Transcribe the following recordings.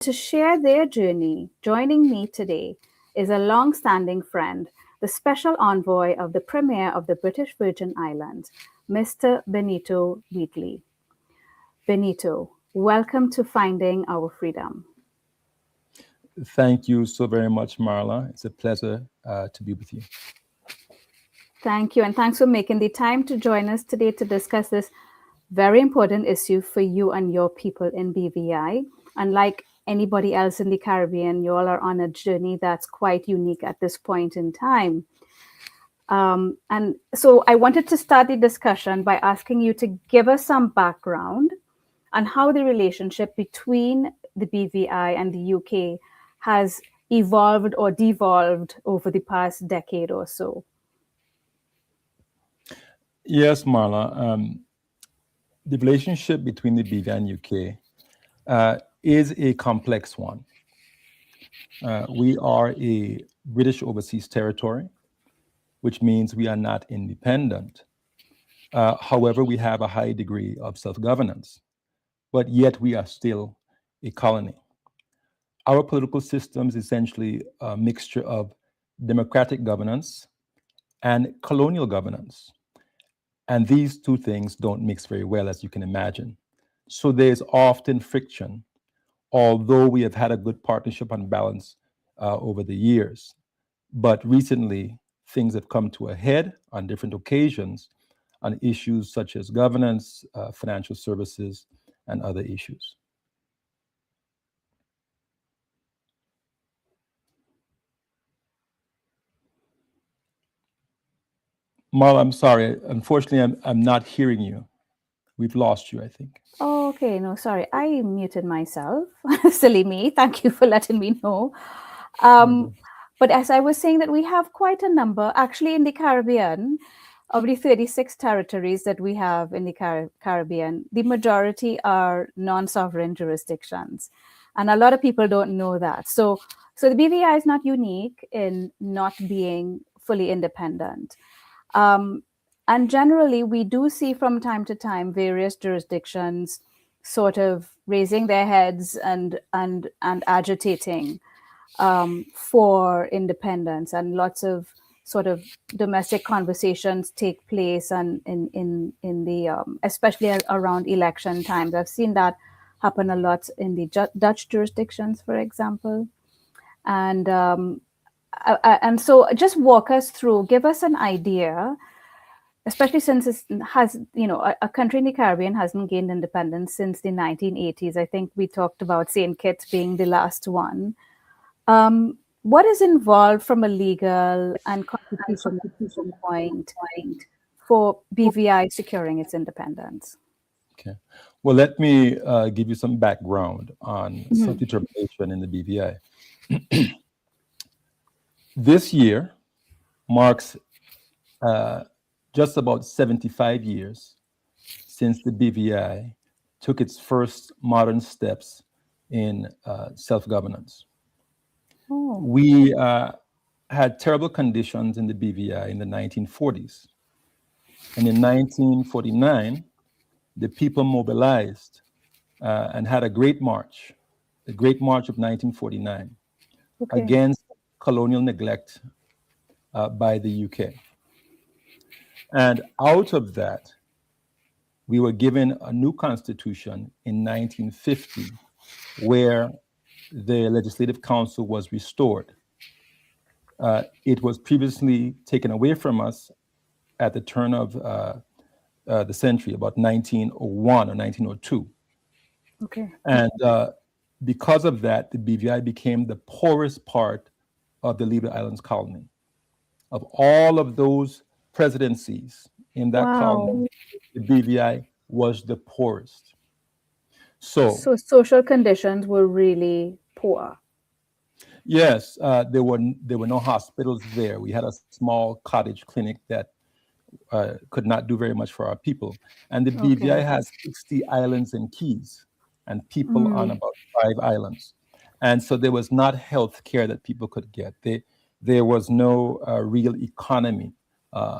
To share their journey, joining me today is a long-standing friend, the Special Envoy of the Premier of the British Virgin Islands, Mr. Benito Wheatley. Benito, welcome to Finding Our Freedom. Thank you so very much, Marla. It's a pleasure to be with you. Thank you, and thanks for making the time to join us today to discuss this very important issue for you and your people in BVI. Unlike anybody else in the Caribbean, you all are on a journey that's quite unique at this point in time. And so I wanted to start the discussion by asking you to give us some background on how the relationship between the BVI and the UK has evolved or devolved over the past decade or so. Yes, Marla. The relationship between the BVI and UK is a complex one. We are a British overseas territory, which means we are not independent. However, we have a high degree of self-governance, but yet we are still a colony. Our political system is essentially a mixture of democratic governance and colonial governance. And these two things don't mix very well, as you can imagine. So there's often friction, although we have had a good partnership and balance over the years. But recently, things have come to a head on different occasions on issues such as governance, financial services, and other issues. Marla, I'm sorry. Unfortunately, I'm not hearing you. We've lost you, I think. Oh, okay, no, sorry. I muted myself. Silly me. Thank you for letting me know. Mhm. But as I was saying, that we have quite a number, actually, in the Caribbean, of the 36 territories that we have in the Caribbean, the majority are non-sovereign jurisdictions. And a lot of people don't know that. So the BVI is not unique in not being fully independent. And generally, we do see from time to time various jurisdictions sort of raising their heads and agitating for independence, and lots of sort of domestic conversations take place, and in the especially around election times. I've seen that happen a lot in the Dutch jurisdictions, for example, and so just walk us through, give us an idea, especially since it has, a country in the Caribbean hasn't gained independence since the 1980s. I think we talked about St. Kitts being the last one. What is involved from a legal and constitutional point for BVI securing its independence? Okay. Well, let me give you some background on Mhm. self-determination in the BVI. This year marks just about 75 years since the BVI took its first modern steps in self-governance. Oh, We had terrible conditions in the BVI in the 1940s. And in 1949, the people mobilized and had a great march, the Great March of 1949, okay. against colonial neglect by the UK. And out of that, we were given a new constitution in 1950, where the Legislative Council was restored. It was previously taken away from us at the turn of the century, about 1901 or 1902. Okay. And because of that, the BVI became the poorest part of the Leeward Islands colony. Of all of those presidencies in that Wow. colony, the BVI was the poorest. So, So social conditions were really poor. yes, there were no hospitals there. We had a small cottage clinic that could not do very much for our people. And the BVI Okay. has 60 islands and keys, and people on Mm. about 5 islands. And so there was not health care that people could get. There was no real economy.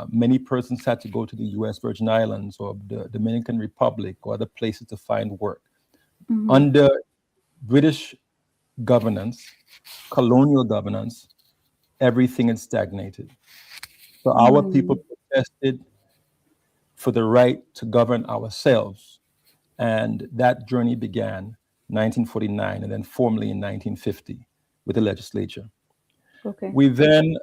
Many persons had to go to the US Virgin Islands or the Dominican Republic or other places to find work. Mhm. Under British governance, colonial governance, everything had stagnated. So our people Hmm. protested for the right to govern ourselves. And that journey began 1949 and then formally in 1950 with the legislature. Okay. We then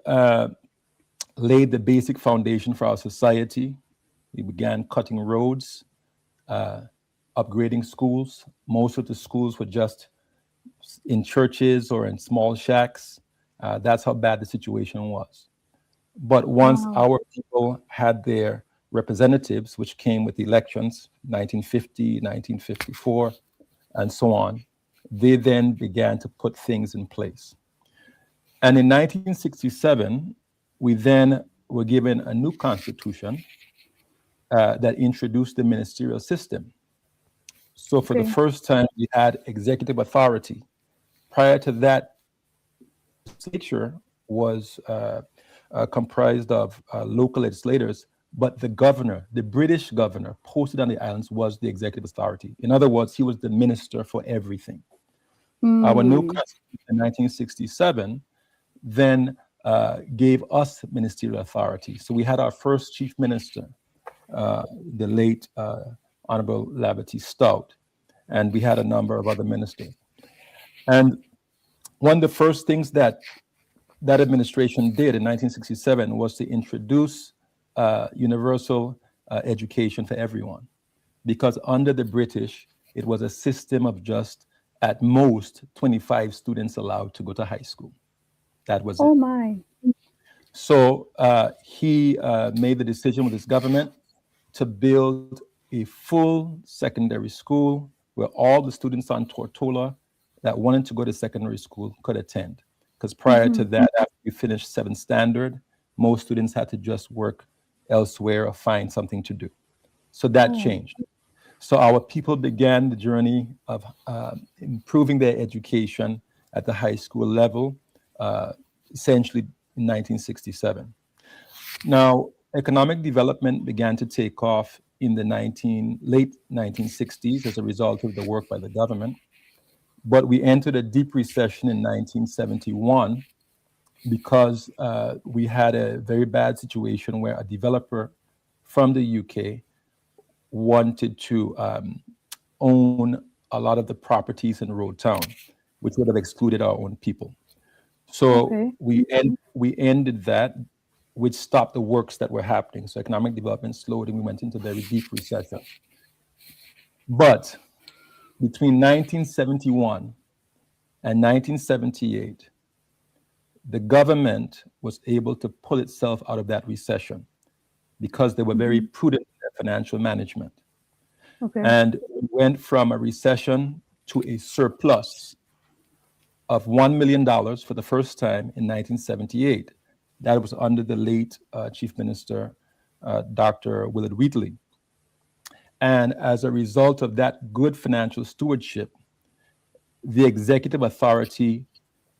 laid the basic foundation for our society. We began cutting roads, uh, upgrading schools. Most of the schools were just in churches or in small shacks. That's how bad the situation was. But once Wow. our people had their representatives, which came with elections, 1950, 1954, and so on, they then began to put things in place. And in 1967, we then were given a new constitution that introduced the ministerial system. So for the Okay. first time, we had executive authority. Prior to that, legislature was comprised of local legislators, but the governor, the British governor posted on the islands, was the executive authority. In other words, he was the minister for everything. Our new Hmm. constitution in 1967 then gave us ministerial authority. So we had our first chief minister, the late Honorable Lavity Stout, and we had a number of other ministers. And one of the first things that that administration did in 1967 was to introduce universal education for everyone. Because under the British, it was a system of just at most 25 students allowed to go to high school. That was Oh it. my. So he made the decision with his government to build a full secondary school where all the students on Tortola that wanted to go to secondary school could attend. Because prior to Hmm. that, after you finished seventh standard, most students had to just work elsewhere or find something to do. So that Oh. changed. So our people began the journey of improving their education at the high school level, uh, essentially in 1967. Now, economic development began to take off in the late 1960s as a result of the work by the government. But we entered a deep recession in 1971 because we had a very bad situation where a developer from the UK wanted to own a lot of the properties in Road Town, which would have excluded our own people. So Okay. we ended that, which stopped the works that were happening. So economic development slowed, and we went into very deep recession. But between 1971 and 1978, the government was able to pull itself out of that recession because they were very Hmm. prudent in their financial management. Okay. And we went from a recession to a surplus of $1 million dollars for the first time in 1978. That was under the late Chief Minister, Dr. Willard Wheatley. And as a result of that good financial stewardship, the executive authority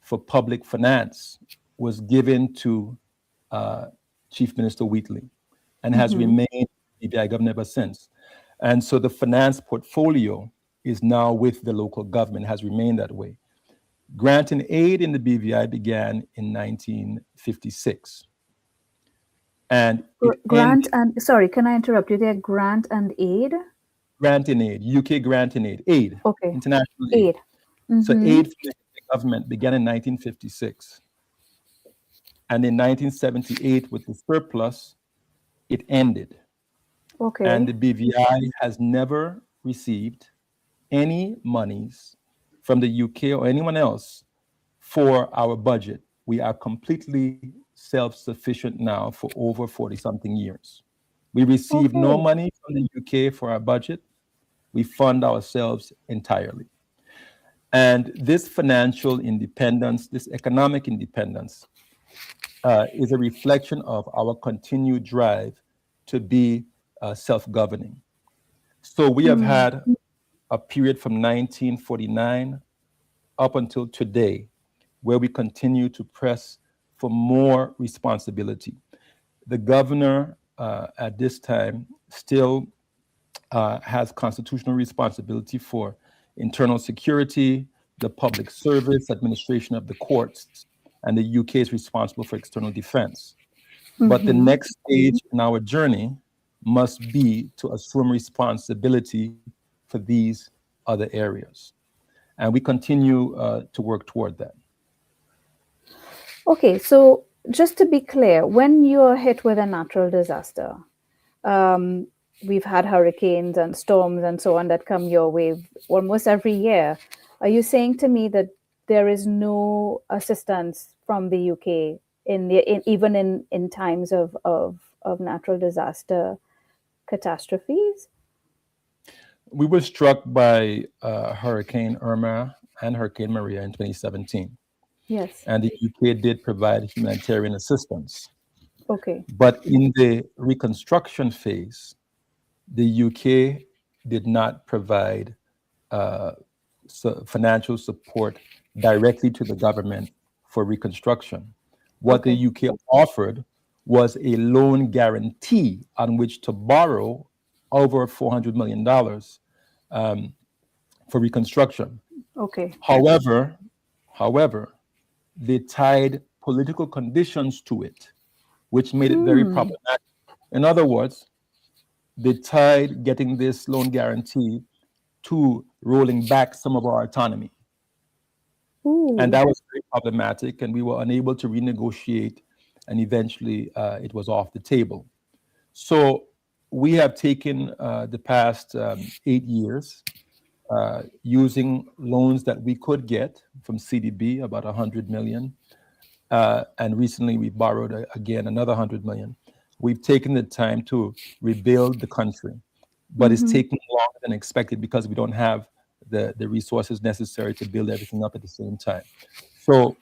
for public finance was given to uh, Chief Minister Wheatley and has Hmm. remained BVI governor ever since. And so the finance portfolio is now with the local government, has remained that way. Grant and aid in the BVI began in 1956, and it Grant ended. and sorry, can I interrupt you there? Grant and aid. Grant and aid, UK grant and aid, Okay. international aid. Aid. So Mm-hmm. aid from the government began in 1956. And in 1978, with the surplus, it ended. And Okay. the BVI has never received any monies from the UK or anyone else for our budget. We are completely self sufficient now for over 40 something years. We receive no Okay. money from the UK for our budget. We fund ourselves entirely. And this financial independence, this economic independence, is a reflection of our continued drive to be self governing. So we have Hmm. had a period from 1949 up until today where we continue to press for more responsibility. The governor at this time still has constitutional responsibility for internal security, the public service, administration of the courts, and the UK is responsible for external defense. But the next stage in our journey must be to assume responsibility for these other areas. And we continue to work toward that. Okay, so just to be clear, when you're hit with a natural disaster, um, we've had hurricanes and storms and so on that come your way almost every year. Are you saying to me that there is no assistance from the UK even in times of natural disaster catastrophes? We were struck by Hurricane Irma and Hurricane Maria in 2017. Yes. And the UK did provide humanitarian assistance. Okay. But in the reconstruction phase, the UK did not provide financial support directly to the government for reconstruction. What Okay. the UK offered was a loan guarantee on which to borrow over $400 million for reconstruction. Okay. However, they tied political conditions to it, which made it very problematic. In other words, they tied getting this loan guarantee to rolling back some of our autonomy. And that was very problematic, and we were unable to renegotiate, and eventually it was off the table. So we have taken the past 8 years using loans that we could get from CDB, about 100 million. And recently we borrowed again another 100 million. We've taken the time to rebuild the country, but it's taking longer than expected because we don't have the resources necessary to build everything up at the same time. So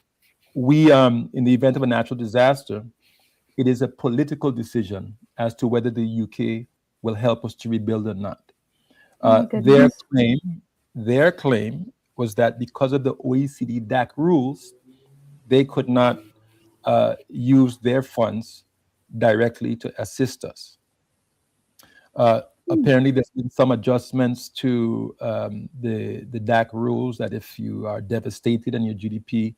we, in the event of a natural disaster, it is a political decision as to whether the UK will help us to rebuild or not. Their claim was that because of the OECD DAC rules, they could not use their funds directly to assist us. Apparently, there's been some adjustments to the DAC rules that if you are devastated and your GDP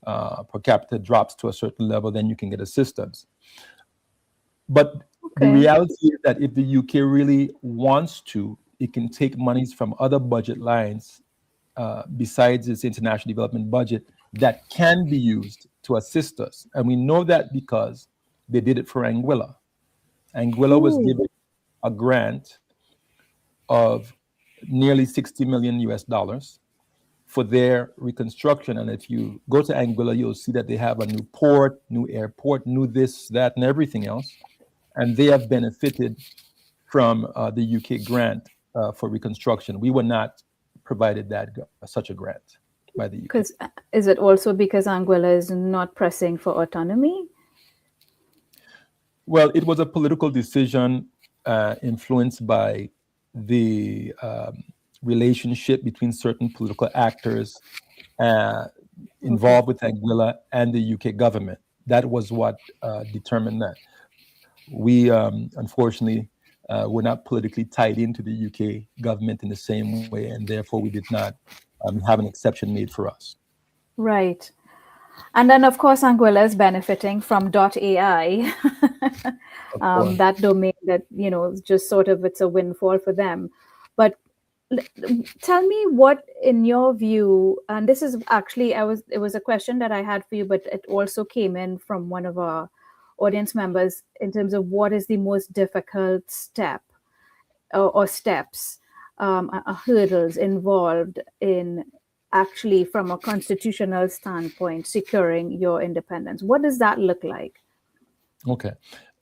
per capita drops to a certain level, then you can get assistance. But the reality is that if the UK really wants to, it can take monies from other budget lines besides its international development budget that can be used to assist us. And we know that because they did it for Anguilla. Anguilla was given a grant of nearly 60 million US dollars for their reconstruction. And if you go to Anguilla, you'll see that they have a new port, new airport, new this, that, and everything else. And they have benefited from the UK grant for reconstruction. We were not provided such a grant by the UK. Because is it also because Anguilla is not pressing for autonomy? Well, it was a political decision influenced by the relationship between certain political actors involved with Anguilla and the UK government. That was what determined that. We, unfortunately, were not politically tied into the UK government in the same way, and therefore we did not have an exception made for us. Right. And then, of course, Anguilla is benefiting from .ai, that domain that, just sort of it's a windfall for them. But tell me what, in your view, and this is actually, it was a question that I had for you, but it also came in from one of our audience members in terms of what is the most difficult step or steps, hurdles involved in actually, from a constitutional standpoint, securing your independence. What does that look like? Okay,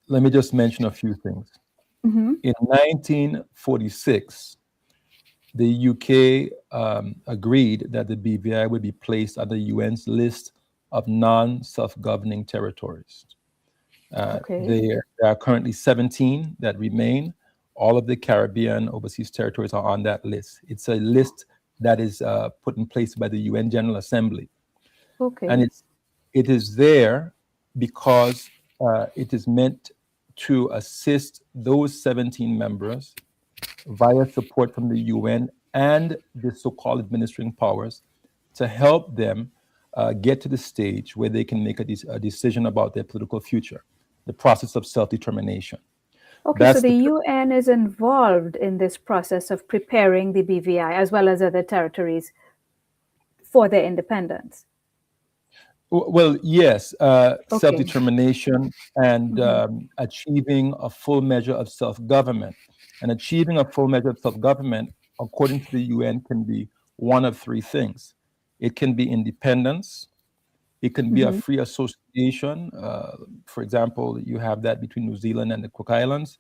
let me just mention a few things. In 1946, the UK agreed that the BVI would be placed on the UN's list of non-self-governing territories. There are currently 17 that remain. All of the Caribbean overseas territories are on that list. It's a list that is put in place by the UN General Assembly. And it is there because it is meant to assist those 17 members via support from the UN and the so-called administering powers to help them get to the stage where they can make a decision about their political future, the process of self-determination. Okay, so That's the the UN is involved in this process of preparing the BVI as well as other territories for their independence. Well, yes, Okay. self-determination and Hmm. achieving a full measure of self-government. And achieving a full measure of self-government, according to the UN, can be one of three things. It can be independence. It can be a Hmm. free association. For example, you have that between New Zealand and the Cook Islands.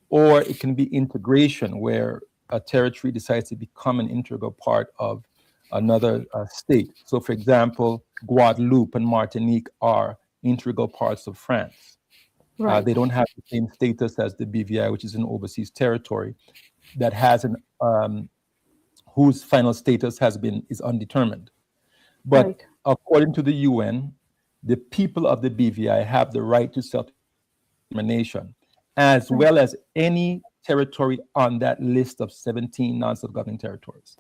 Or it can be integration, where a territory decides to become an integral part of another state. So, for example, Guadeloupe and Martinique are integral parts of France. Right. They don't have the same status as the BVI, which is an overseas territory that has an whose final status is undetermined. But Right. according to the UN, the people of the BVI have the right to self-determination, as Right. well as any territory on that list of 17 non-self-governing territories.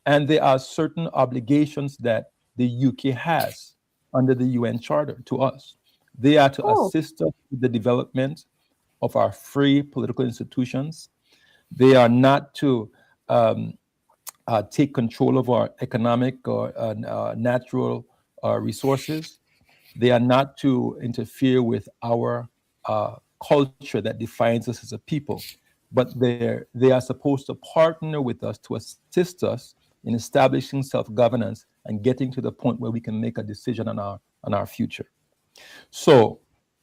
And there are certain obligations that the UK has under the UN Charter to us. They are to Oh, assist us with the development of our free political institutions. They are not to take control of our economic or natural resources. They are not to interfere with our culture that defines us as a people, but they are supposed to partner with us to assist us in establishing self-governance and getting to the point where we can make a decision on our future. So,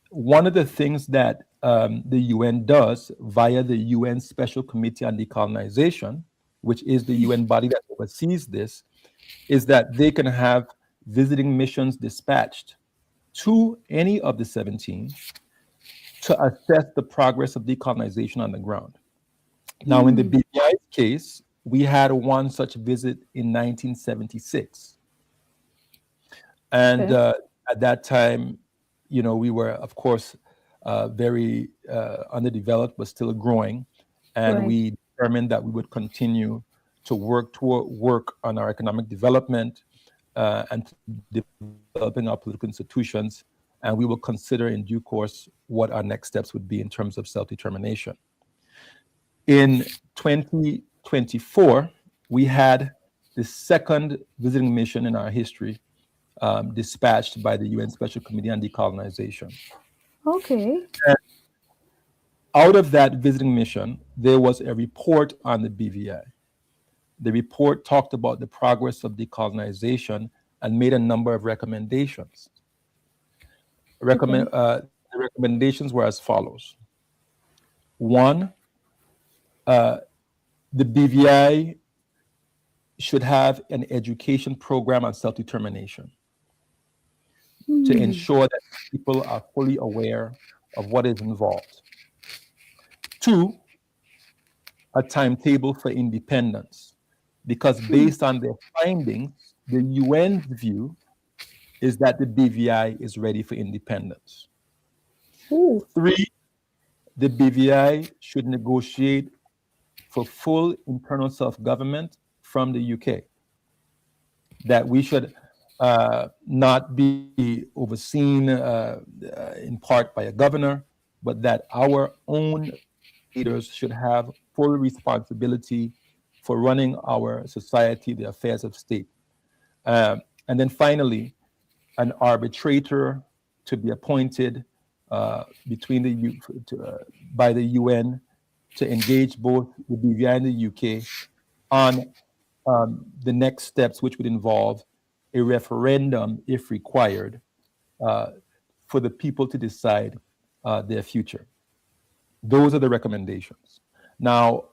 one of the things that the UN does via the UN Special Committee on Decolonization, which is the UN body that oversees this, is that they can have visiting missions dispatched to any of the 17 to assess the progress of decolonization on the ground. Now, in the BVI's case, we had one such visit in 1976. And okay. at that time, we were, of course, very underdeveloped, but still growing. And Right. we determined that we would continue to work on our economic development and developing our political institutions. And we will consider in due course what our next steps would be in terms of self-determination. In 2024, we had the second visiting mission in our history dispatched by the UN Special Committee on Decolonization. Okay. And out of that visiting mission, there was a report on the BVI. The report talked about the progress of decolonization and made a number of recommendations. Okay. The recommendations were as follows. One, the BVI should have an education program on self-determination to ensure that people are fully aware of what is involved. Two, a timetable for independence, because based on their findings, the UN's view is that the BVI is ready for independence. Ooh. Three, the BVI should negotiate for full internal self-government from the UK, that we should not be overseen in part by a governor, but that our own leaders should have full responsibility for running our society, the affairs of state. And then finally, an arbitrator to be appointed between by the UN to engage both the BVI and the UK on the next steps, which would involve a referendum, if required, for the people to decide their future. Those are the recommendations. Now,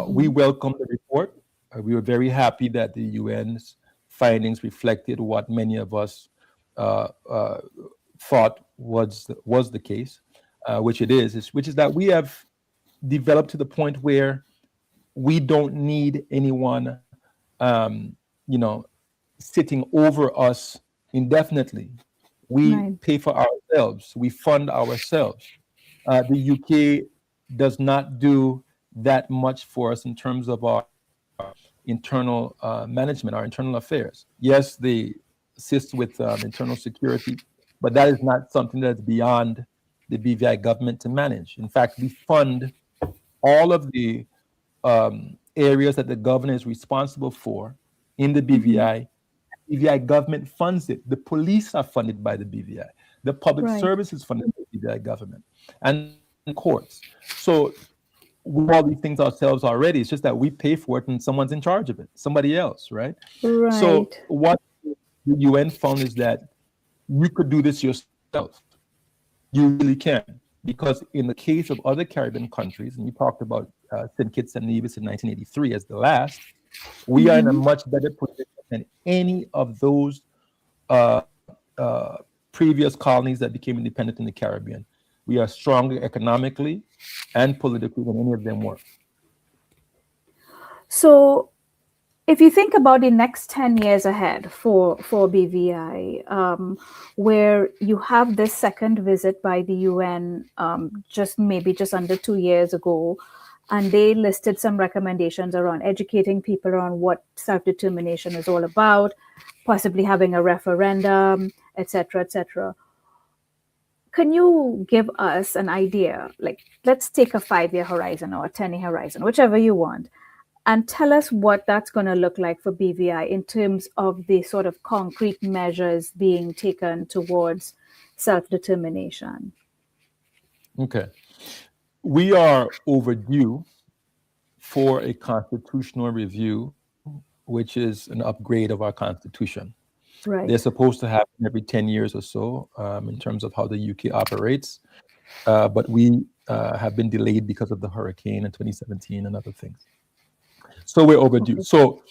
we welcome the report. We were very happy that the UN's findings reflected what many of us thought was the case, which it is, which is that we have developed to the point where we don't need anyone, you know, sitting over us indefinitely. We Right. pay for ourselves. We fund ourselves. The UK does not do that much for us in terms of our internal management, our internal affairs. Yes, they assist with internal security, but that is not something that's beyond the BVI government to manage. In fact, we fund all of the areas that the governor is responsible for in the Mm-hmm. BVI. BVI government funds it. The police are funded by the BVI. The public Right. service is funded by the BVI government, and the courts. So we do all these things ourselves already. It's just that we pay for it and someone's in charge of it, somebody else, right? So Right. what the UN found is that you could do this yourself. You really can. Because in the case of other Caribbean countries, and you talked about St. Kitts and Nevis in 1983 as the last, we are in a Mm-hmm. much better position than any of those uh, previous colonies that became independent in the Caribbean. We are stronger economically and politically than any of them were. So, if you think about the next 10 years ahead for BVI, where you have this second visit by the UN just under 2 years ago, and they listed some recommendations around educating people around what self-determination is all about, possibly having a referendum, etc., etc. Can you give us an idea? Like, let's take a 5 year horizon or a 10 year horizon, whichever you want, and tell us what that's going to look like for BVI in terms of the sort of concrete measures being taken towards self determination. Okay. We are overdue for a constitutional review, which is an upgrade of our constitution. They're Right. supposed to happen every 10 years or so in terms of how the UK operates. But we have been delayed because of the hurricane in 2017 and other things. So we're overdue. Okay. So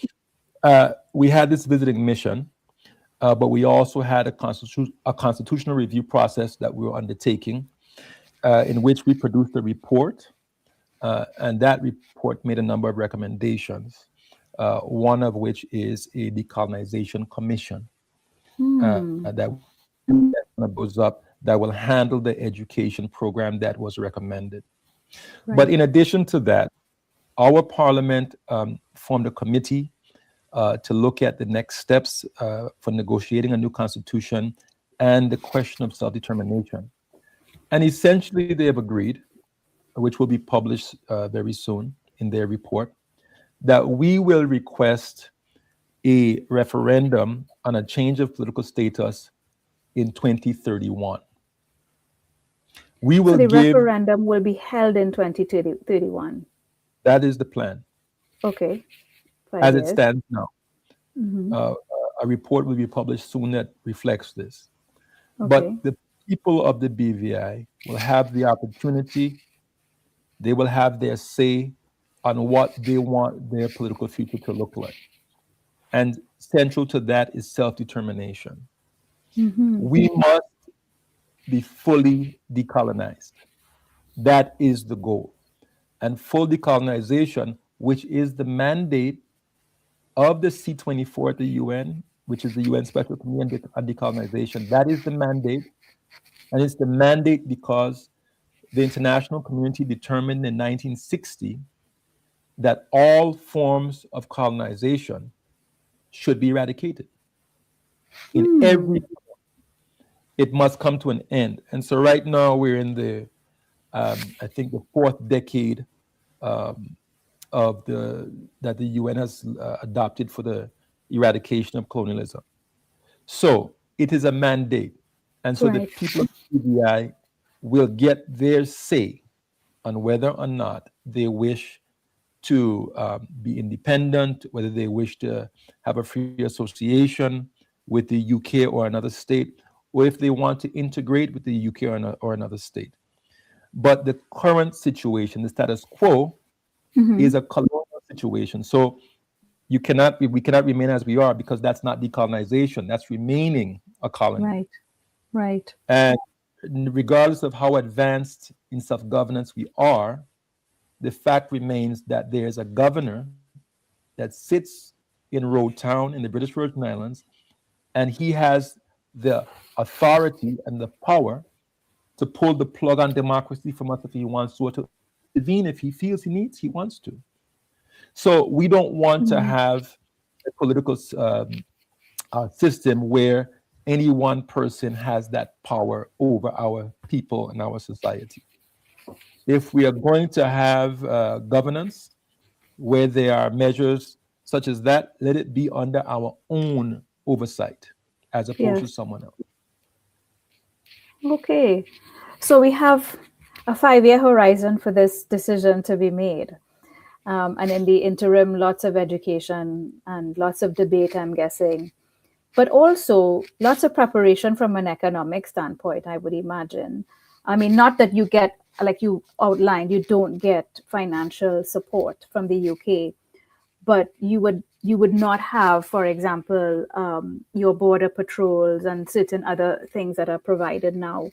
we had this visiting mission, but we also had a constitutional review process that we were undertaking, in which we produced a report, and that report made a number of recommendations, one of which is a decolonization commission Hmm. that goes up that will handle the education program that was recommended. But Right. in addition to that, our parliament formed a committee to look at the next steps for negotiating a new constitution and the question of self-determination. And essentially, they have agreed, which will be published very soon in their report, that we will request a referendum on a change of political status in 2031. We So will the give, referendum will be held in 2031. that is the plan Okay. five as it years. stands now. Mm-hmm. Uh, a report will be published soon that reflects this. But Okay. the people of the BVI will have the opportunity, they will have their say on what they want their political future to look like. And central to that is self determination. Mm-hmm. We must be fully decolonized. That is the goal. And full decolonization, which is the mandate of the C24 at the UN, which is the UN Special Committee on Decolonization, that is the mandate. And it's the mandate because the international community determined in 1960 that all forms of colonization should be eradicated in Hmm. every, it must come to an end. And so right now we're in the, I think the fourth decade um, of the that the UN has adopted for the eradication of colonialism. So it is a mandate, and so the Right. people of CBI will get their say on whether or not they wish to be independent, whether they wish to have a free association with the UK or another state, or if they want to integrate with the UK or another state. But the current situation, the status quo, Mm-hmm. is a colonial situation. So we cannot remain as we are because that's not decolonization. That's remaining a colony. Right. Right. And regardless of how advanced in self-governance we are, the fact remains that there's a governor that sits in Road Town in the British Virgin Islands, and he has the authority and the power to pull the plug on democracy from us if he wants to, or to intervene if he feels he wants to. So we don't want to Mhm. have a political system where any one person has that power over our people and our society. If we are going to have governance where there are measures such as that, let it be under our own oversight as opposed to Yes. someone else. Okay. So we have a 5-year horizon for this decision to be made. And in the interim, lots of education and lots of debate, I'm guessing, but also lots of preparation from an economic standpoint, I would imagine. I mean, not that you get, like you outlined, you don't get financial support from the UK, but you would not have, for example, your border patrols and certain other things that are provided now.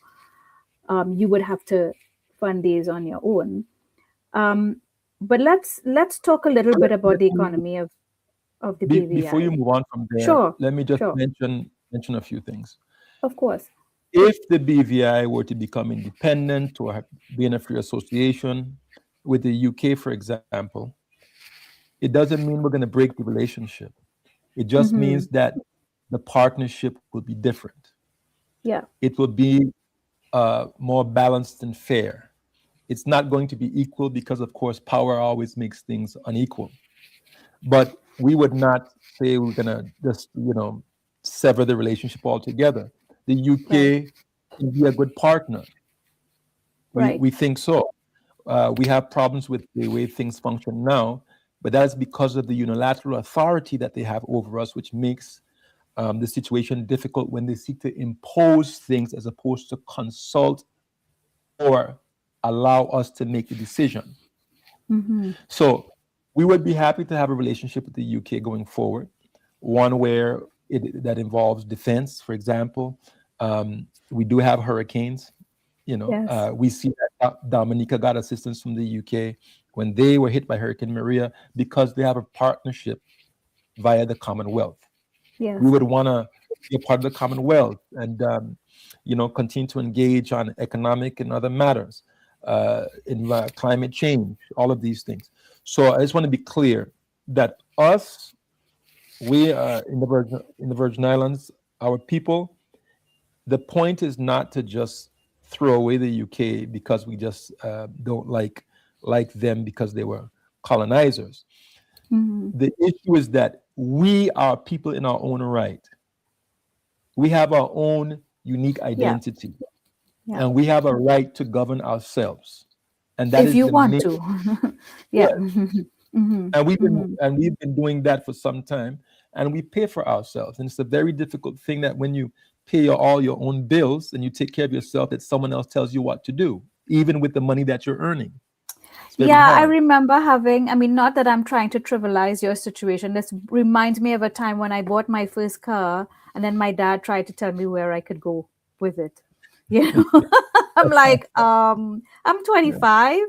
You would have to fund these on your own. Um, but let's talk a little But bit about let the me, economy of the before you BVI. move on from there, Sure, let me just sure, mention a few things. of course. If the BVI were to become independent or be in a free association with the UK, for example, it doesn't mean we're going to break the relationship. It just Hmm. means that the partnership will be different. Yeah, It will be more balanced and fair. It's not going to be equal because, of course, power always makes things unequal. But we would not say we're going to just, sever the relationship altogether. The right, UK can be a good partner. right. We think so. We have problems with the way things function now, but that is because of the unilateral authority that they have over us, which makes the situation difficult when they seek to impose things as opposed to consult or allow us to make the decision. Hmm. So we would be happy to have a relationship with the UK going forward, one where that involves defense, for example. We do have hurricanes. Yes, We see that Dominica got assistance from the UK when they were hit by Hurricane Maria because they have a partnership via the Commonwealth. We yes. would want to be a part of the Commonwealth and continue to engage on economic and other matters, in climate change, all of these things. So I just want to be clear that we in the Virgin Islands, our people, the point is not to just throw away the UK because we just don't like them because they were colonizers. Hmm. The issue is that we are people in our own right. We have our own unique Yeah, identity, yeah. and we have a right to govern ourselves. And that If is you the want main. to. Yeah. Yes. Hmm. And we've been doing that for some time, and we pay for ourselves. And it's a very difficult thing that when you pay all your own bills and you take care of yourself, that someone else tells you what to do, even with the money that you're earning. It's very Yeah, I hard. remember having, I mean, not that I'm trying to trivialize your situation. This reminds me of a time when I bought my first car and then my dad tried to tell me where I could go with it. You know, I'm like, I'm Yeah. 25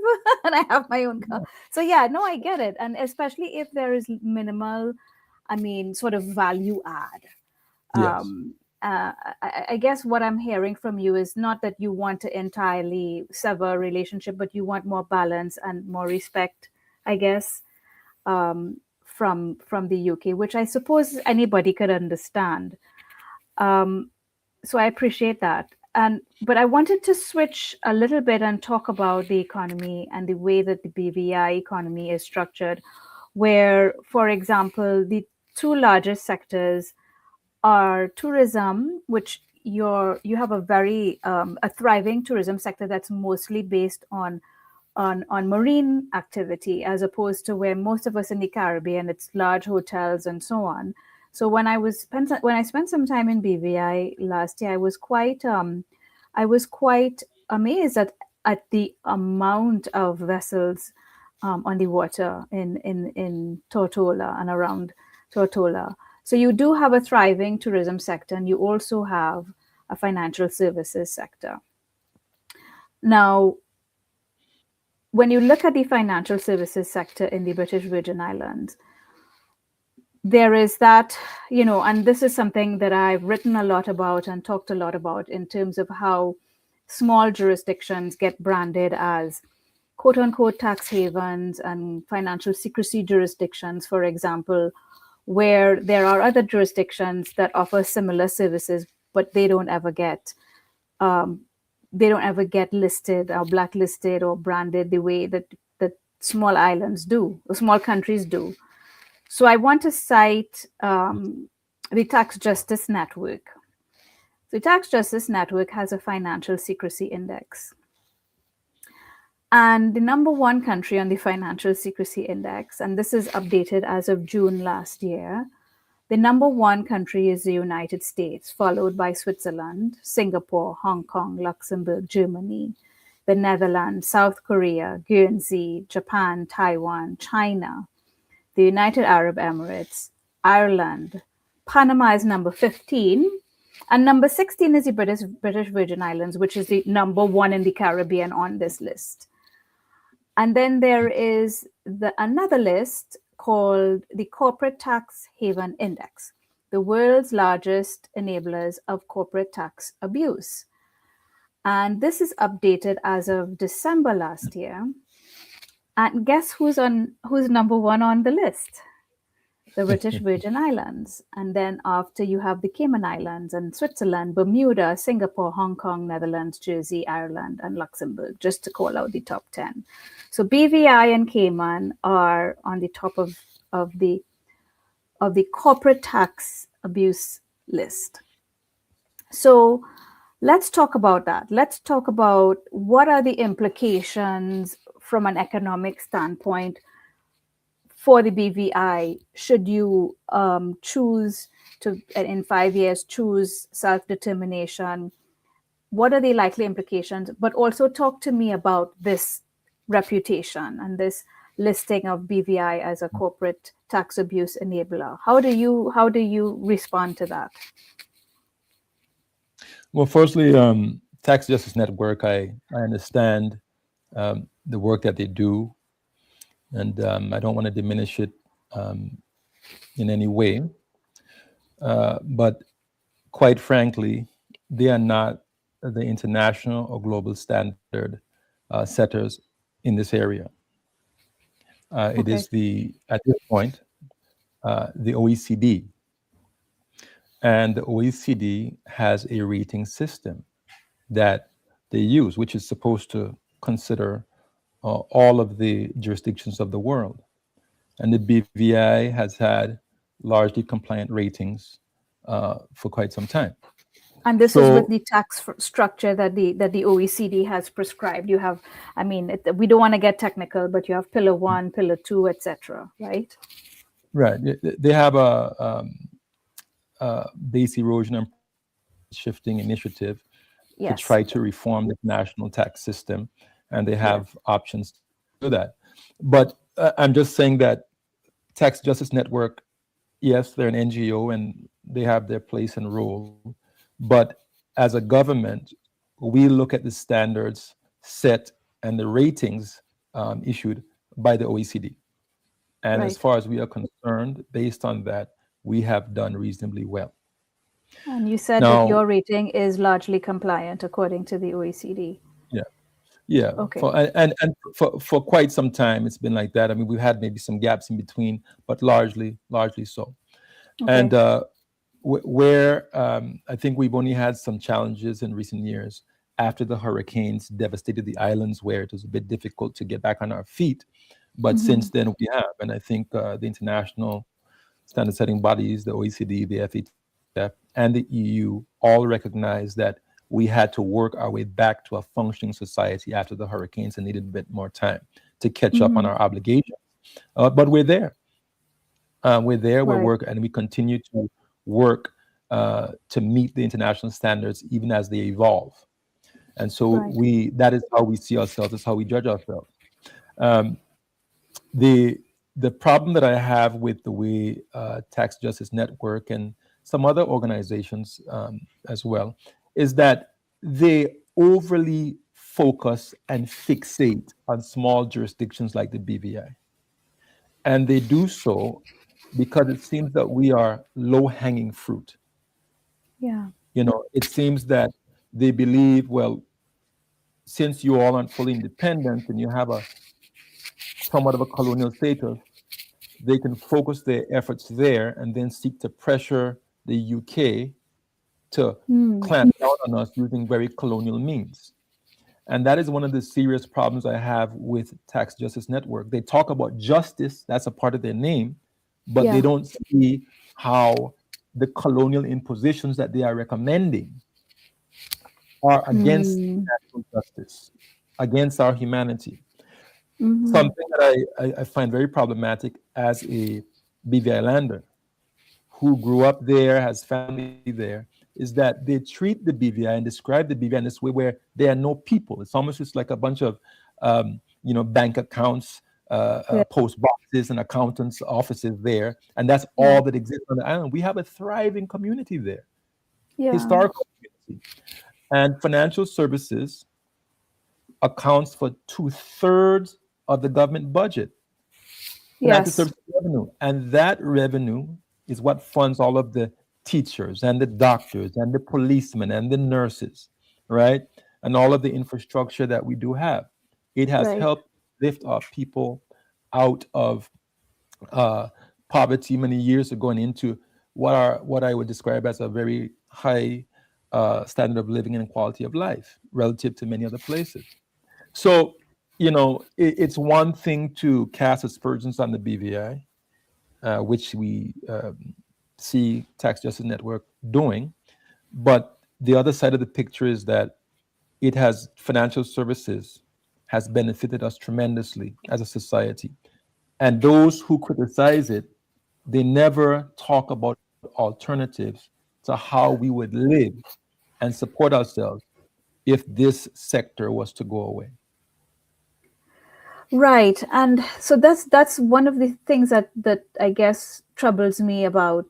and I have my own car. So yeah, no, I get it. And especially if there is minimal, I mean, sort of value add. Yes. um, I guess what I'm hearing from you is not that you want to entirely sever a relationship, but you want more balance and more respect, I guess, from the UK, which I suppose anybody could understand. Um, so I appreciate that. And but I wanted to switch a little bit and talk about the economy and the way that the BVI economy is structured, where, for example, the two largest sectors are tourism, which you have a very a thriving tourism sector that's mostly based on marine activity, as opposed to where most of us in the Caribbean, it's large hotels and so on. So when I spent some time in BVI last year, I was quite amazed at the amount of vessels on the water in Tortola and around Tortola. So you do have a thriving tourism sector, and you also have a financial services sector. Now, when you look at the financial services sector in the British Virgin Islands, there is that, and this is something that I've written a lot about and talked a lot about in terms of how small jurisdictions get branded as quote unquote tax havens and financial secrecy jurisdictions, for example, where there are other jurisdictions that offer similar services, but they don't ever get listed or blacklisted or branded the way that small islands do, or small countries do. So I want to cite the Tax Justice Network. The Tax Justice Network has a financial secrecy index. And the number one country on the financial secrecy index, and this is updated as of June last year, the number one country is the United States, followed by Switzerland, Singapore, Hong Kong, Luxembourg, Germany, the Netherlands, South Korea, Guernsey, Japan, Taiwan, China, the United Arab Emirates, Ireland. Panama is number 15. And number 16 is the British Virgin Islands, which is the number one in the Caribbean on this list. And then there is another list called the Corporate Tax Haven Index, the world's largest enablers of corporate tax abuse. And this is updated as of December last year. And guess who's number one on the list? The British Virgin Islands. And then after you have the Cayman Islands and Switzerland, Bermuda, Singapore, Hong Kong, Netherlands, Jersey, Ireland, and Luxembourg, just to call out the top 10. So BVI and Cayman are on the top of the corporate tax abuse list. So let's talk about that. Let's talk about what are the implications from an economic standpoint for the BVI, should you choose to, in 5 years, choose self-determination? What are the likely implications? But also talk to me about this reputation and this listing of BVI as a corporate tax abuse enabler. How do you respond to that? Well, firstly, Tax Justice Network, I understand the work that they do. And I don't want to diminish it in any way. But quite frankly, they are not the international or global standard setters in this area. It is at this point, the OECD. And the OECD has a rating system that they use, which is supposed to consider all of the jurisdictions of the world. And the BVI has had largely compliant ratings for quite some time. And this is with the tax structure that the OECD has prescribed. You have, we don't want to get technical, but you have Pillar 1, Pillar 2, etc., right? Right. They have a base erosion and shifting initiative to try to reform the national tax system, and they have options to do that. But I'm just saying that Tax Justice Network, yes, they're an NGO and they have their place and role, but as a government, we look at the standards set and the ratings issued by the OECD. And as far as we are concerned, based on that, we have done reasonably well. And you said that your rating is largely compliant according to the OECD. Yeah. Okay. For quite some time, it's been like that. I mean, we've had maybe some gaps in between, but largely so. Okay. And where I think we've only had some challenges in recent years after the hurricanes devastated the islands, where it was a bit difficult to get back on our feet. But since then we have, and I think the international standard setting bodies, the OECD, the FATF, and the EU all recognize that we had to work our way back to a functioning society after the hurricanes and needed a bit more time to catch up on our obligations. But we're there. We're working, and we continue to work to meet the international standards even as they evolve. And so that is how we see ourselves, that's how we judge ourselves. The problem that I have with the way Tax Justice Network and some other organizations as well is that they overly focus and fixate on small jurisdictions like the BVI. And they do so because it seems that we are low-hanging fruit. Yeah. It seems that they believe, well, since you all aren't fully independent and you have a somewhat of a colonial status, they can focus their efforts there and then seek to pressure the UK to Hmm. clamp down on us using very colonial means. And that is one of the serious problems I have with Tax Justice Network. They talk about justice, that's a part of their name, but they Yeah. don't see how the colonial impositions that they are recommending are against Hmm. natural justice, against our humanity. Hmm. Something that I find very problematic as a BVI lander who grew up there, has family there, is that they treat the BVI and describe the BVI in this way where there are no people. It's almost just like a bunch of, bank accounts, Yeah. post boxes, and accountants' offices there, and that's Yeah. all that exists on the island. We have a thriving community there, Yeah. historical community, and financial services accounts for 2/3 of the government budget. Financial Yes. services revenue. And that revenue is what funds all of the teachers and the doctors and the policemen and the nurses, right? And all of the infrastructure that we do have. It has Right. helped lift our people out of uh, poverty many years ago and into what I would describe as a very high standard of living and quality of life relative to many other places. So, it's one thing to cast aspersions on the BVI, which we see Tax Justice Network doing. But the other side of the picture is that it has financial services has benefited us tremendously as a society. And those who criticize it, they never talk about alternatives to how we would live and support ourselves if this sector was to go away. Right. And so that's one of the things that I guess troubles me about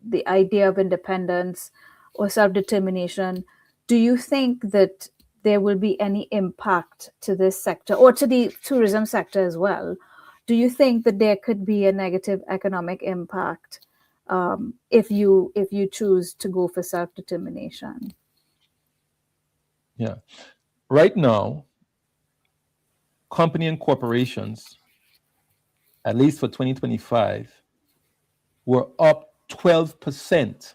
the idea of independence or self-determination. Do you think that there will be any impact to this sector or to the tourism sector as well? Do you think that there could be a negative economic impact if you choose to go for self-determination? Yeah. Right now, company and corporations, at least for 2025, were up 12%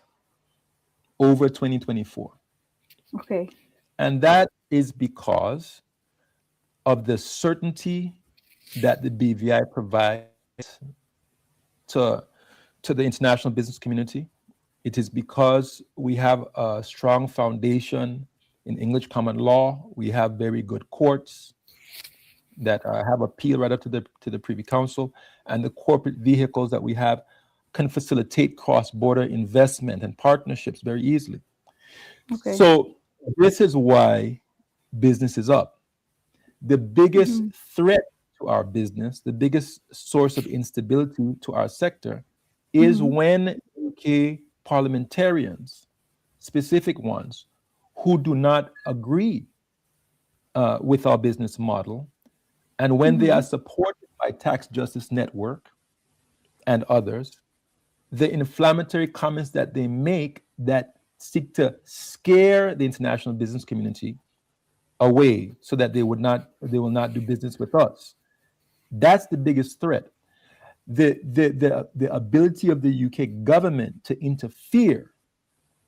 over 2024. Okay. And that is because of the certainty that the BVI provides to, to the international business community. It is because we have a strong foundation in English common law. We have very good courts that have appeal right up to the Privy Council, and the corporate vehicles that we have can facilitate cross-border investment and partnerships very easily. Okay. So this is why business is up. The biggest Hmm. threat to our business, the biggest source of instability to our sector, is Hmm. when UK parliamentarians, specific ones, who do not agree with our business model, and when they are Hmm. supported by Tax Justice Network and others, the inflammatory comments that they make that seek to scare the international business community away so that they will not do business with us. That's the biggest threat. The ability of the UK government to interfere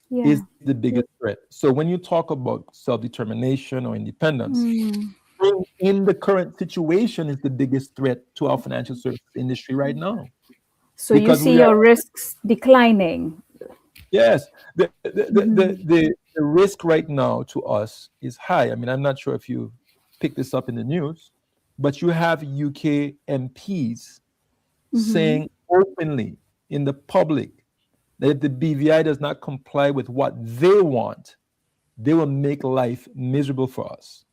Yeah. is the biggest threat. So when you talk about self-determination or independence, Mm. in the current situation is the biggest threat to our financial services industry right now. So you Because see we are, your risks declining. yes, the, the, Hmm. the, the risk right now to us is high. I mean, I'm not sure if you picked this up in the news, but you have UK MPs Hmm. saying openly in the public that if the BVI does not comply with what they want, they will make life miserable for us,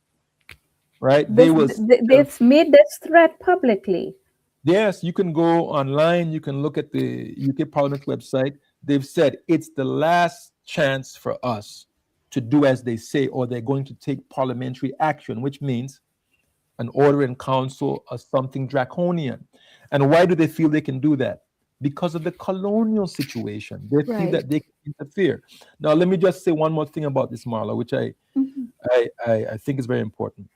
right? They will They've made this threat publicly. Yes, you can go online, you can look at the UK Parliament website. They've said it's the last chance for us to do as they say, or they're going to take parliamentary action, which means an order in council or something draconian. And why do they feel they can do that? Because of the colonial situation. They feel Right. that they can interfere. Now, let me just say one more thing about this, Marla, which Hmm. I think is very important.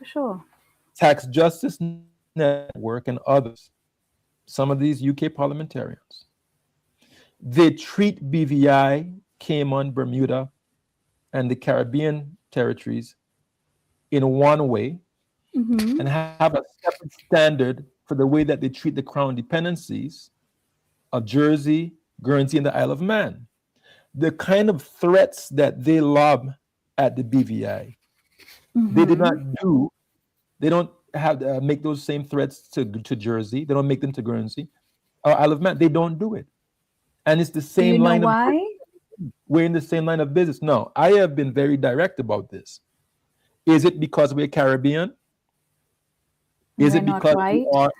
For sure. Tax Justice Network and others, some of these UK parliamentarians, they treat BVI, Cayman, Bermuda, and the Caribbean territories in one way Mm-hmm. and have a separate standard for the way that they treat the crown dependencies of Jersey, Guernsey, and the Isle of Man. The kind of threats that they lob at the BVI, they did not Mm-hmm. do. They don't have make those same threats to Jersey. They don't make them to Guernsey or Isle of Man. They don't do it, and it's the Do you same know line of. why? We're in the same line of business. No, I have been very direct about this. Is it because we're Caribbean? Is We're it not because we white. are?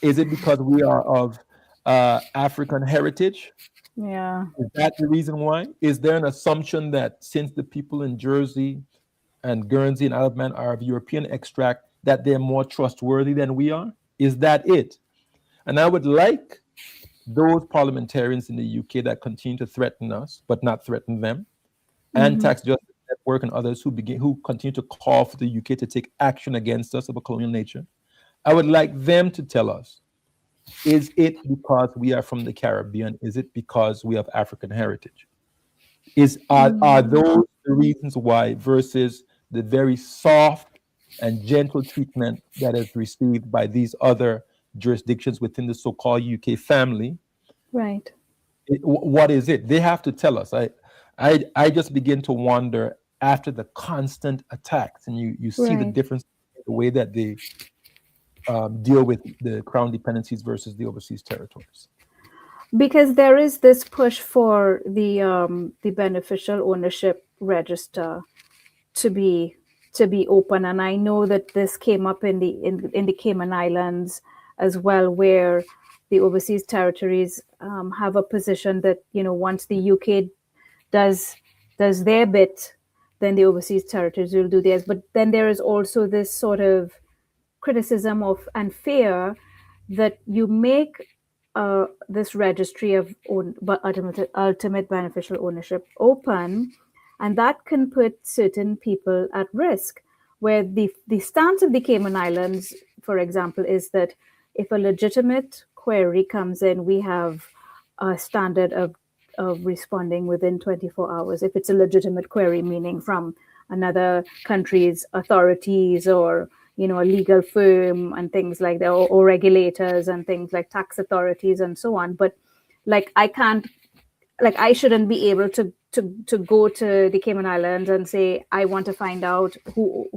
Is it because we are of African heritage? Yeah. Is that the reason why? Is there an assumption that since the people in Jersey and Guernsey and Isle of Man are of European extract, that they're more trustworthy than we are? Is that it? And I would like those parliamentarians in the UK that continue to threaten us, but not threaten them, and Mm-hmm. Tax Justice Network and others who continue to call for the UK to take action against us of a colonial nature. I would like them to tell us, is it because we are from the Caribbean? Is it because we have African heritage? Are Mm. those the reasons why versus the very soft and gentle treatment that is received by these other jurisdictions within the so-called UK family? Right. What is it? They have to tell us. I just begin to wonder after the constant attacks, and you see the Right. difference in the way that they deal with the crown dependencies versus the overseas territories. Because there is this push for the beneficial ownership register to be open, and I know that this came up in the Cayman Islands as well, where the overseas territories have a position that, once the UK does their bit, then the overseas territories will do theirs. But then there is also this sort of criticism of and fear that you make this registry of but ultimate beneficial ownership open, and that can put certain people at risk. Where the stance of the Cayman Islands, for example, is that if a legitimate query comes in, we have a standard of responding within 24 hours. If it's a legitimate query, meaning from another country's authorities, or a legal firm and things like that, or regulators and things like tax authorities and so on. But like I shouldn't be able to go to the Cayman Islands and say I want to find out who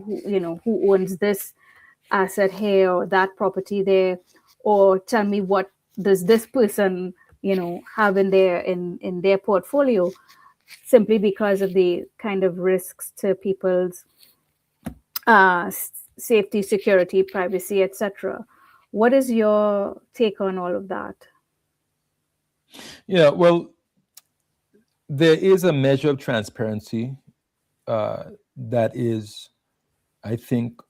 owns this asset here or that property there, or tell me what does this person have in their portfolio, simply because of the kind of risks to people's safety, security, privacy, etc. What is your take on all of that? Yeah, well, there is a measure of transparency that is, I think,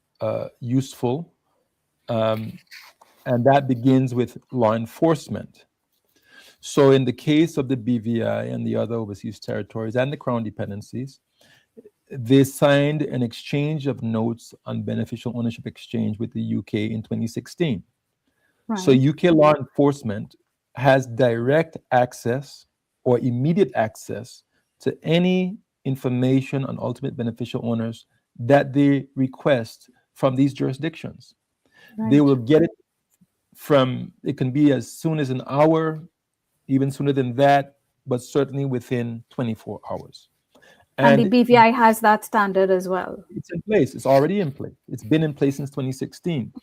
useful, and that begins with law enforcement. So, in the case of the BVI and the other overseas territories and the Crown dependencies, they signed an exchange of notes on beneficial ownership exchange with the UK in 2016. So, Right. UK law enforcement has direct access or immediate access to any information on ultimate beneficial owners that they request from these jurisdictions. They Right. will get it from, it can be as soon as an hour, even sooner than that, but certainly within 24 hours. And the And BVI has that standard as well. it's in place, it's already in place. It's been in place since 2016.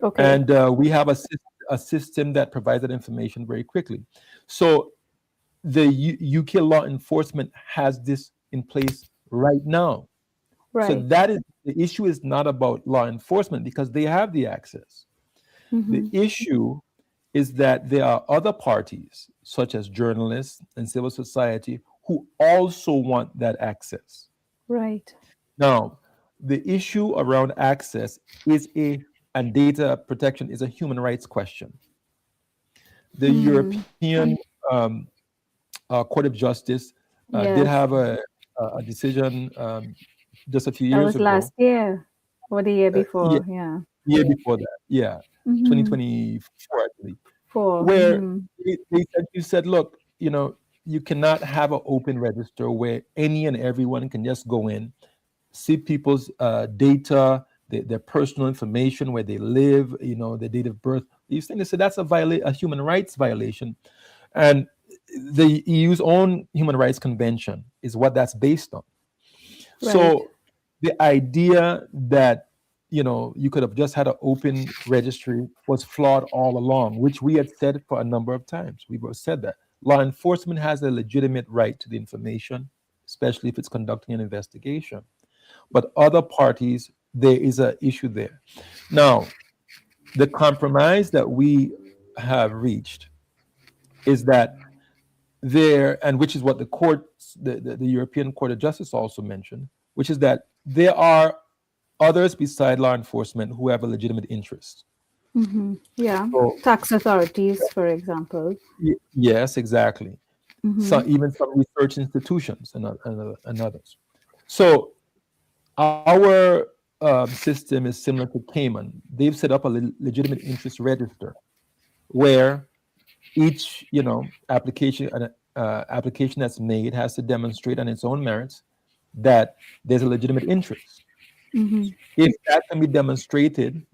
Okay. And we have a system that provides that information very quickly. So the UK law enforcement has this in place right now. So Right. that is the issue, is not about law enforcement because they have the access. The Mm-hmm. issue is that there are other parties, such as journalists and civil society, who also want that access. Right. Now, the issue around access and data protection is a human rights question. The Hmm. European um, Court of Justice did Yes. have a decision just a few That years was last ago. year. Or the year Yeah, before, yeah. year before that, yeah, Mm-hmm. 2024, I believe, Four. where Mm-hmm. you said, look, you cannot have an open register where any and everyone can just go in, see people's data, their personal information, where they live, their date of birth. These things, they said that's a human rights violation, and the EU's own human rights convention is what that's based on. Right. So the idea that you could have just had an open registry was flawed all along, which we had said for a number of times. We both said that law enforcement has a legitimate right to the information, especially if it's conducting an investigation. But other parties, there is an issue there. Now, the compromise that we have reached is that and which is what the European Court of Justice also mentioned, which is that there are others beside law enforcement who have a legitimate interest. Mm-hmm. Yeah. So, Tax authorities, for example. yes, exactly. So Mm-hmm. even some research institutions and others. So our system is similar to Cayman. They've set up a legitimate interest register where each application that's made has to demonstrate on its own merits that there's a legitimate interest. Mm-hmm. If that can be demonstrated,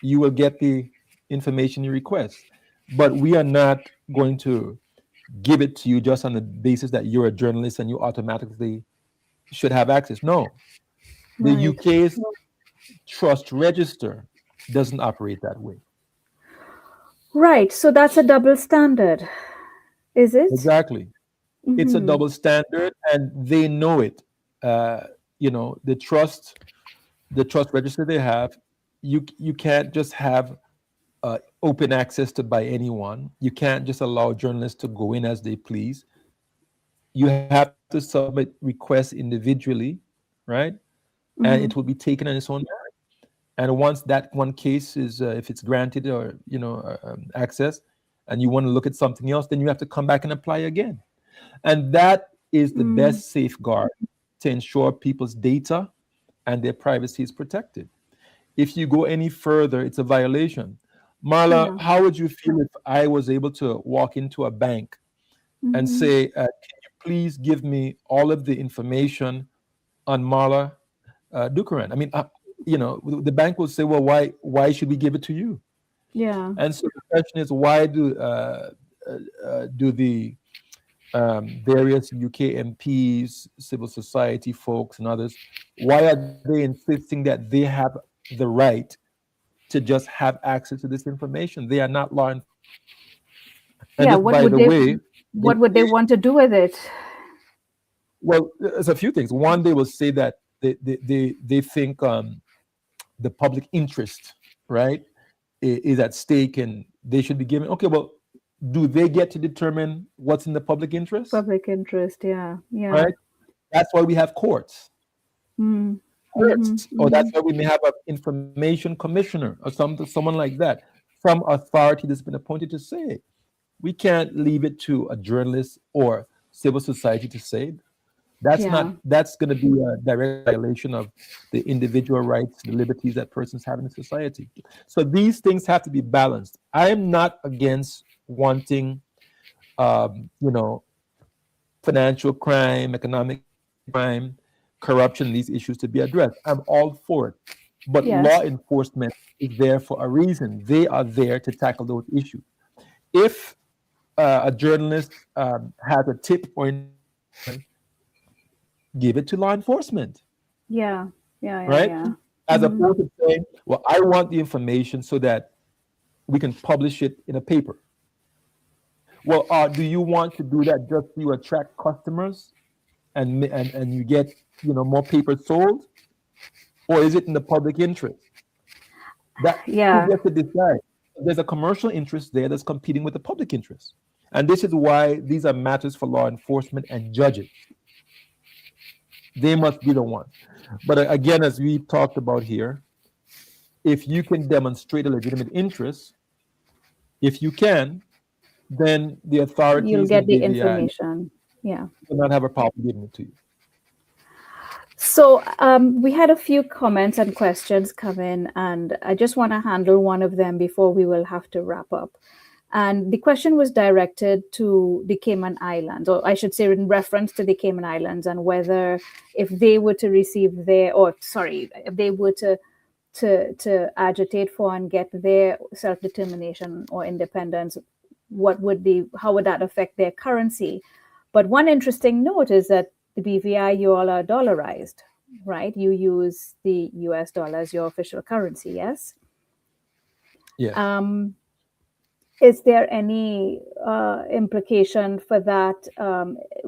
you will get the information you request. But we are not going to give it to you just on the basis that you're a journalist and you automatically should have access. No, the Right. UK's trust register doesn't operate that way. Right. So that's a double standard, is it? Exactly. It's a Mm-hmm. double standard and they know it. Uh, the trust register they have, you can't just have open access to by anyone. You can't just allow journalists to go in as they please. You have to submit requests individually, right? And it will Mm-hmm. be taken on its own merit. And once that one case is, if it's granted or access, and you want to look at something else, then you have to come back and apply again. And that is the Mm. best safeguard to ensure people's data and their privacy is protected. If you go any further, it's a violation. Marla, Yeah. how would you feel if I was able to walk into a bank and Mm-hmm. say, can you please give me all of the information on Marla Dukharan? I mean, the bank will say, well, why should we give it to you? Yeah. And so the question is, why do the various UK MPs, civil society folks, and others, why are they insisting that they have the right to just have access to this information? They are not law enforcement. And Yeah. just by the way, in What would they want to do with it? well, there's a few things. One, they will say that they think the public interest, right, is at stake and they should be given. Okay, well, do they get to determine what's in the public interest? Public interest. Yeah. Yeah. Right? That's why we have courts. Mm. Mm-hmm. Courts, or Mm-hmm. that's why we may have an information commissioner or someone like that, some authority that's been appointed to say. We can't leave it to a journalist or civil society to say. Yeah. That's going to be a direct violation of the individual rights, the liberties that persons have in society. So these things have to be balanced. I am not against wanting, you know, financial crime, economic crime, corruption, these issues to be addressed. I'm all for it. But law Yes. enforcement is there for a reason. They are there to tackle those issues. If a journalist has a tip or information, give it to law enforcement, Yeah. Yeah. Yeah. right? Yeah. As Mm-hmm. opposed to saying, well, I want the information so that we can publish it in a paper. Well, do you want to do that just to attract customers and you get more papers sold, or is it in the public interest? That who Yeah. gets to decide? There's a commercial interest there that's competing with the public interest, and this is why these are matters for law enforcement and judges. They must be the ones. But again, as we talked about here, if you can demonstrate a legitimate interest, if you can, then the You'll authorities get and the the information. Yeah. will not have a problem giving it to you. So we had a few comments and questions come in, and I just want to handle one of them before we will have to wrap up. And the question was directed to the Cayman Islands, or I should say, in reference to the Cayman Islands, and whether if they were to receive their, or sorry, if they were to agitate for and get their self determination or independence, how would that affect their currency? But one interesting note is that the BVI, you all are dollarized, right? You use the US dollar as your official currency, yes? Yes. Is there any implication for that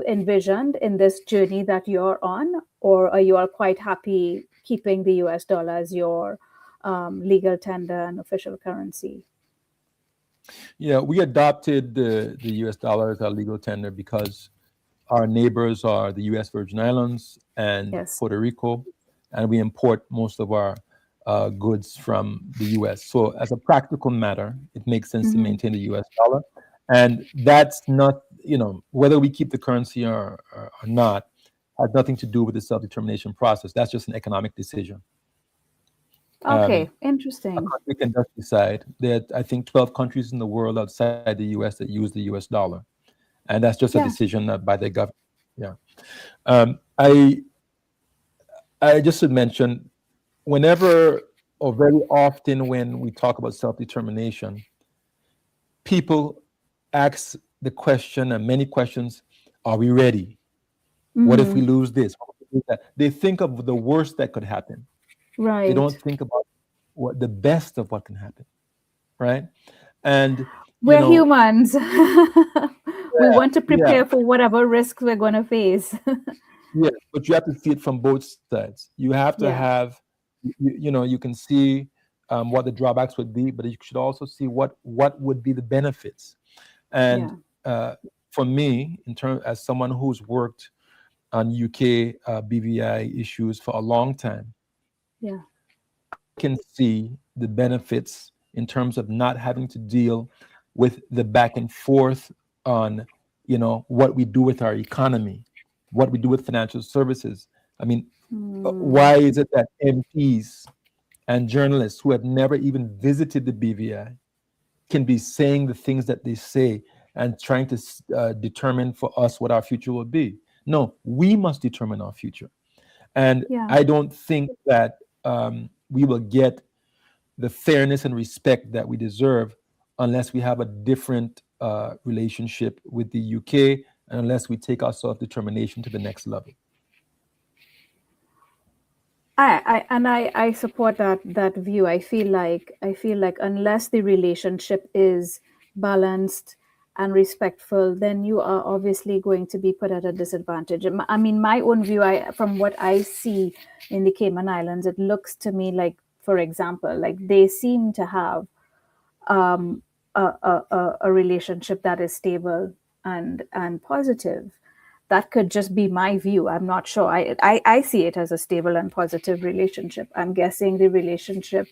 envisioned in this journey that you're on? Or are you all quite happy keeping the US dollar as your legal tender and official currency? Yeah, we adopted the US dollar as our legal tender because our neighbors are the US Virgin Islands and Yes. Puerto Rico, and we import most of our goods from the US. So, as a practical matter, it makes sense to maintain the US dollar. And that's not, whether we keep the currency or not, has nothing to do with the self determination process. That's just an economic decision. Okay, A interesting. country can just decide. There are, I think, 12 countries in the world outside the US that use the US dollar. And that's just a Yeah. decision by the government. Yeah. I just should mention, whenever or very often when we talk about self-determination, people ask the question, and many questions: are we ready? What if we lose this? What if we lose that? They think of the worst that could happen. They Right. don't think about what the best of what can happen, right? And We're humans. We want to yeah, prepare for whatever risks we're going to face. yeah, but you have to see it from both sides. You have to Yeah. have, you can see what the drawbacks would be, but you should also see what would be the benefits. And for me, as someone who's worked on UK BVI issues for a long time, Yeah. I can see the benefits in terms of not having to deal with the back and forth on, what we do with our economy, what we do with financial services. I mean, why is it that MPs and journalists who have never even visited the BVI can be saying the things that they say and trying to determine for us what our future will be? No, we must determine our future. And Yeah. I don't think that we will get the fairness and respect that we deserve unless we have a different relationship with the UK and unless we take our self-determination to the next level. I support that view. I feel like unless the relationship is balanced and respectful, then you are obviously going to be put at a disadvantage. I mean, my own view, from what I see in the Cayman Islands, it looks to me like, for example, like they seem to have a relationship that is stable and positive. That could just be my view. I'm not sure. I see it as a stable and positive relationship. I'm guessing the relationship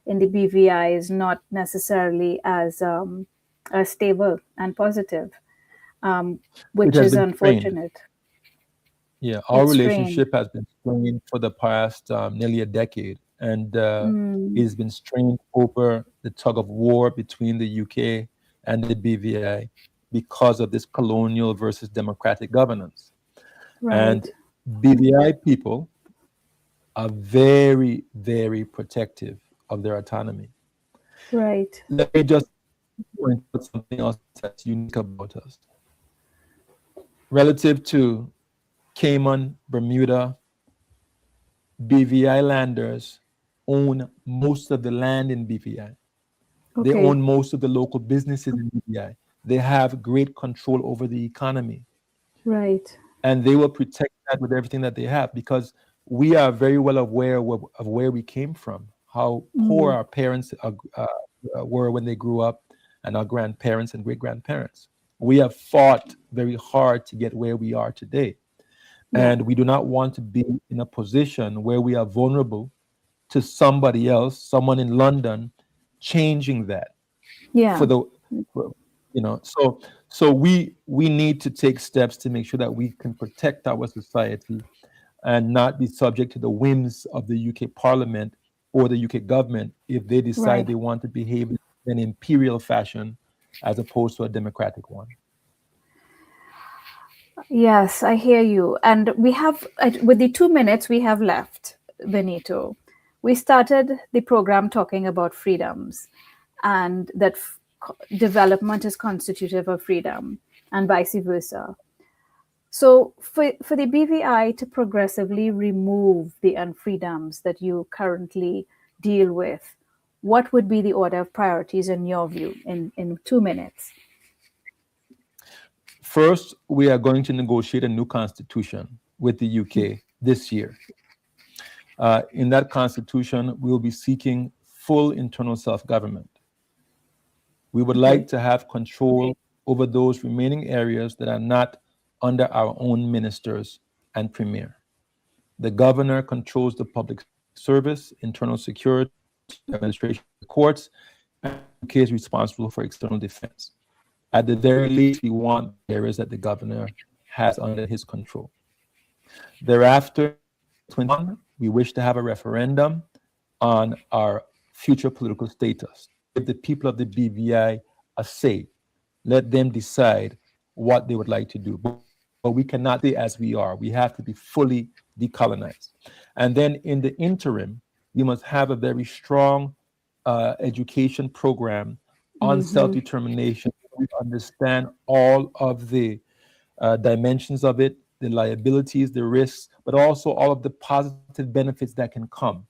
in the BVI is not necessarily as stable and positive, which is unfortunate. Yeah, our relationship has been strained for the past nearly a decade, and it has been strained over the tug of war between the UK and the BVI because of this colonial versus democratic governance. Right. And BVI people are very, very protective of their autonomy. Right. Let me just point out something else that's unique about us. Relative to Cayman, Bermuda, BVI landers own most of the land in BVI. They own most of the local businesses in BVI. They have great control over the economy. Right. And they will protect that with everything that they have because we are very well aware of where we came from, how poor our parents were when they grew up, and our grandparents and great-grandparents. We have fought very hard to get where we are today. And we do not want to be in a position where we are vulnerable to somebody else, someone in London, changing that. Yeah. So we need to take steps to make sure that we can protect our society and not be subject to the whims of the UK Parliament or the UK government if they decide Right. they want to behave in an imperial fashion as opposed to a democratic one. Yes, I hear you. And we have, with the 2 minutes we have left, Benito, we started the program talking about freedoms and that development is constitutive of freedom and vice versa. So, for the BVI to progressively remove the unfreedoms that you currently deal with, what would be the order of priorities in your view in 2 minutes? First, we are going to negotiate a new constitution with the UK this year. In that constitution, we will be seeking full internal self-government. We would Okay. like to have control over those remaining areas that are not under our own ministers and premier. The governor controls the public service, internal security, administration, courts, and the UK is responsible for external defense. At the very least, we want areas that the governor has under his control. Thereafter, 21, we wish to have a referendum on our future political status. Give the people of the BVI a say. Let them decide what they would like to do. But we cannot stay as we are. We have to be fully decolonized. And then in the interim, we must have a very strong education program on self-determination. We understand all of the dimensions of it, the liabilities, the risks, but also all of the positive benefits that can come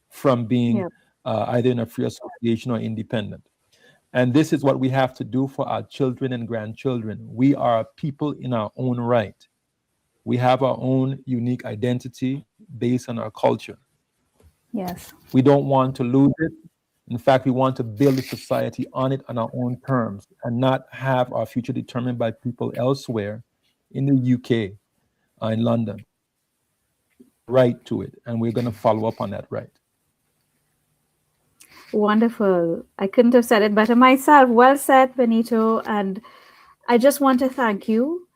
from being Yeah. either in a free association or independent. And this is what we have to do for our children and grandchildren. We are a people in our own right. We have our own unique identity based on our culture. Yes. We don't want to lose it. In fact, we want to build a society on it on our own terms and not have our future determined by people elsewhere in the UK, in London. Right to it, and we're going to follow up on that right. Wonderful. I couldn't have said it better myself. Well said, Benito. And I just want to thank you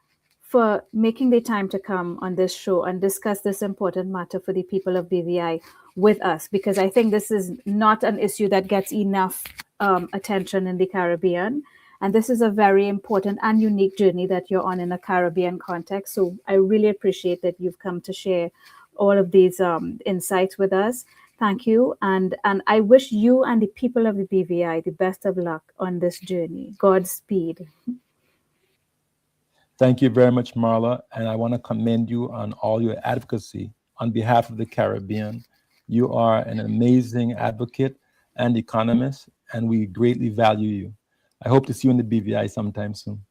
for making the time to come on this show and discuss this important matter for the people of BVI with us, because I think this is not an issue that gets enough attention in the Caribbean. And this is a very important and unique journey that you're on in a Caribbean context. So I really appreciate that you've come to share all of these insights with us. Thank you. And I wish you and the people of the BVI the best of luck on this journey. Godspeed. Thank you very much, Marla. And I want to commend you on all your advocacy on behalf of the Caribbean. You are an amazing advocate and economist, and we greatly value you. I hope to see you in the BVI sometime soon.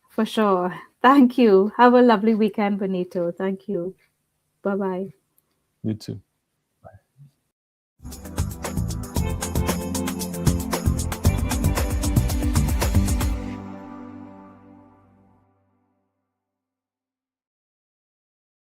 For sure. Thank you. Have a lovely weekend, Benito. Thank you. Bye-bye. You too.